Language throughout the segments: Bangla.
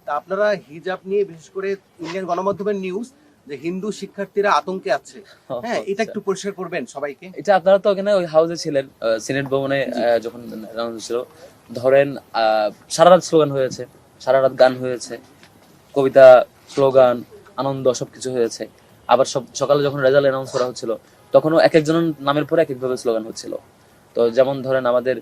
তা আপনারা হিজাব নিয়ে বিশেষ করে ইন্ডিয়ান গণমাধ্যমের নিউজ যে হিন্দু শিক্ষার্থীরা আতঙ্কে আছে, হ্যাঁ, এটা একটু পরিষ্কার করবেন সবাইকে। এটা আপনারা তো ওখানে ওই হাউসে ছিলেন, সিনেট ভবনে যখন অ্যানাউন্স ছিল, ধরেন সারা রাত স্লোগান হয়েছে, সারা রাত গান হয়েছে, কবিতা, স্লোগান, আনন্দ সবকিছু হয়েছে। আবার সকালে যখন রেজাল্ট অ্যানাউন্স করা হচ্ছিল তখনও এক একজনের নামের পরে এক একভাবে স্লোগান হচ্ছিল। তো যেমন ধরেন আমাদের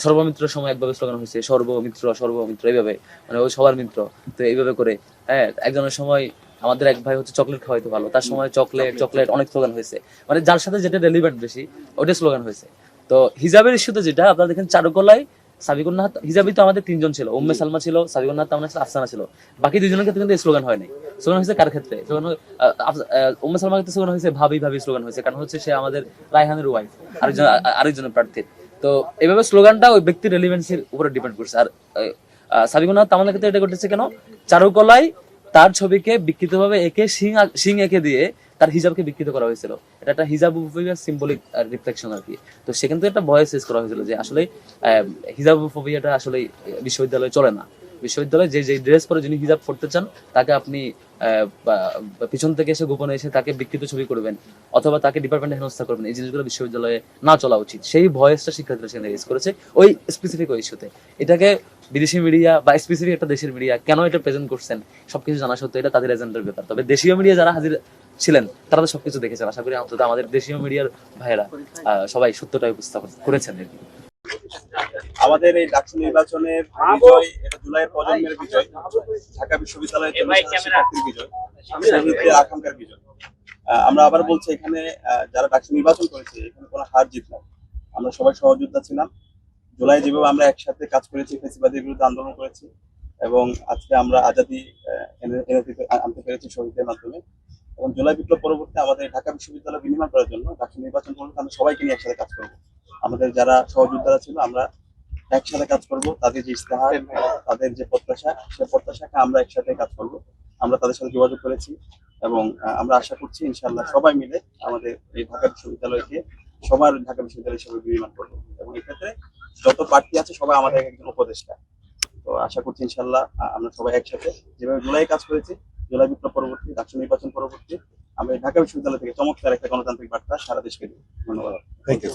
সর্বমিত্রের সময় একভাবে স্লোগান হয়েছে, সর্বমিত্র সর্বমিত্র, এইভাবে, মানে ওই সবার মিত্র। তো এইভাবে করে, হ্যাঁ, একজনের সময় আমাদের এক ভাই হচ্ছে চকলেট খাওয়াইতে ভালো, তার সময় চকলেট চকলেট অনেক স্লোগান হয়েছে, মানে যার সাথে যেটা রেলিভেন্ট বেশি ওটা স্লোগান হয়েছে। তো হিজাবের ইস্যুতে যেটা আপনারা দেখেন, চারুকলায় সাবিকুন নাহার হিজাবি তো আমাদের তিনজন ছিল, উম্মে সালমা ছিল, সাবিকুন নাহার তামনা ছিল, আফসানা ছিল। বাকি দুজনের ক্ষেত্রে কিন্তু স্লোগান হয় নাই। স্লোগান হয়েছে কার ক্ষেত্রে? স্লোগান উম্মে সালমার ক্ষেত্রে স্লোগান হয়েছে ভাবি ভাবি স্লোগান হয়েছে, কারণ হচ্ছে সে আমাদের রায়হানের ওয়াইফ, আরেকজনের প্রার্থী। তো এইভাবে স্লোগানটা ওই ব্যক্তির রেলিভেন্সির উপরে ডিপেন্ড করছে। আর সাবিকুন নাহার তামান্নার ক্ষেত্রে এটা ঘটেছে কেন? চারুকলায় তার ছবিকে বিকৃতভাবে একে শিং এঁকে দিয়ে তার হিজাবকে বিকৃত করা হয়েছিল। এটা একটা হিজাবোফোবিয়ার সিম্বলিক রিফ্লেকশন আর কি। তো সেখান থেকে একটা ভয়েস রেজ করা হয়েছিল যে আসলে হিজাবোফোবিয়াটা আসলে বিশ্ববিদ্যালয়ে চলে না। বিশ্ববিদ্যালয়ে যে ড্রেস পরে যিনি হিজাব পড়তে চান তাকে আপনি পিছন থেকে এসে গোপনে এসে তাকে বিকৃত ছবি করবেন অথবা তাকে ডিপার্টমেন্টে হেনস্থা করবেন, এই জিনিসগুলো বিশ্ববিদ্যালয়ে না চলা উচিত। সেই ভয়েসটা শিক্ষার্থীরা সেখানে রেজ করেছে ওই স্পেসিফিক ওই ইস্যুতে। এটাকে বিদেশি মিডিয়া বা স্পেসিফিক একটা দেশের মিডিয়া কেন এটা প্রেজেন্ট করছেন সবকিছু জানা সত্ত্বেও এটা তাদের এজেন্ডার ব্যাপার। তবে দেশীয় মিডিয়া যারা হাজির ছিলেন তারা তো সবকিছু দেখেছেন। আশা করি অন্তত আমাদের দেশীয় মিডিয়ার ভাইয়েরা সবাই সত্যটা উপস্থাপন করেছেন আর কি। আমাদের এই ডাকসু নির্বাচনের বিজয়, এটা জুলাইয়ের প্রজন্মের বিজয়, ঢাকা বিশ্ববিদ্যালয়ের শিক্ষার্থীর বিজয়, শহীদদের আকাঙ্ক্ষার বিজয়। আমরা আবার বলছি, এখানে যারা ডাকসু নির্বাচন করেছে এখানে কোনো হার জিত নাই। আমরা সবাই সহযোদ্ধা ছিলাম। জুলাই যেভাবে আমরা একসাথে কাজ করেছি, ফ্যাসিবাদের বিরুদ্ধে আন্দোলন করেছি, এবং আজকে আমরা আজাদি আনতে পেরেছি শহীদদের মাধ্যমে। এবং জুলাই বিপ্লব পরবর্তী আমাদের ঢাকা বিশ্ববিদ্যালয় বিনিময় করার জন্য ডাকসু নির্বাচন পরবর্তী আমরা সবাইকে নিয়ে একসাথে কাজ করবো। আমাদের যারা সহযোদ্ধারা ছিল আমরা একসাথে কাজ করব। তাদের যে ইস্তেহার, তাদের যে প্রত্যাশা, সেই প্রত্যাশাকে আমরা একসাথে কাজ করব। আমরা তাদের সাথে যোগাযোগ করেছি এবং আমরা আশা করছি ইনশাআল্লাহ সবাই মিলে আমাদের এই ঢাকা বিশ্ববিদ্যালয়কে সবার ঢাকা বিশ্ববিদ্যালয় হিসেবে বিনির্মাণ করবো। এবং এক্ষেত্রে যত প্রার্থী আছে সবাই আমাদের একজন উপদেষ্টা। তো আশা করছি ইনশাআল্লাহ আমরা সবাই একসাথে যেভাবে জুলাই কাজ করেছি, জুলাই বিপ্লব পরবর্তী, ডাকসু নির্বাচন পরবর্তী, আমরা ঢাকা বিশ্ববিদ্যালয় থেকে চমৎকার একটা গণতান্ত্রিক বার্তা সারা দেশকে দিই। ধন্যবাদ। Thank you.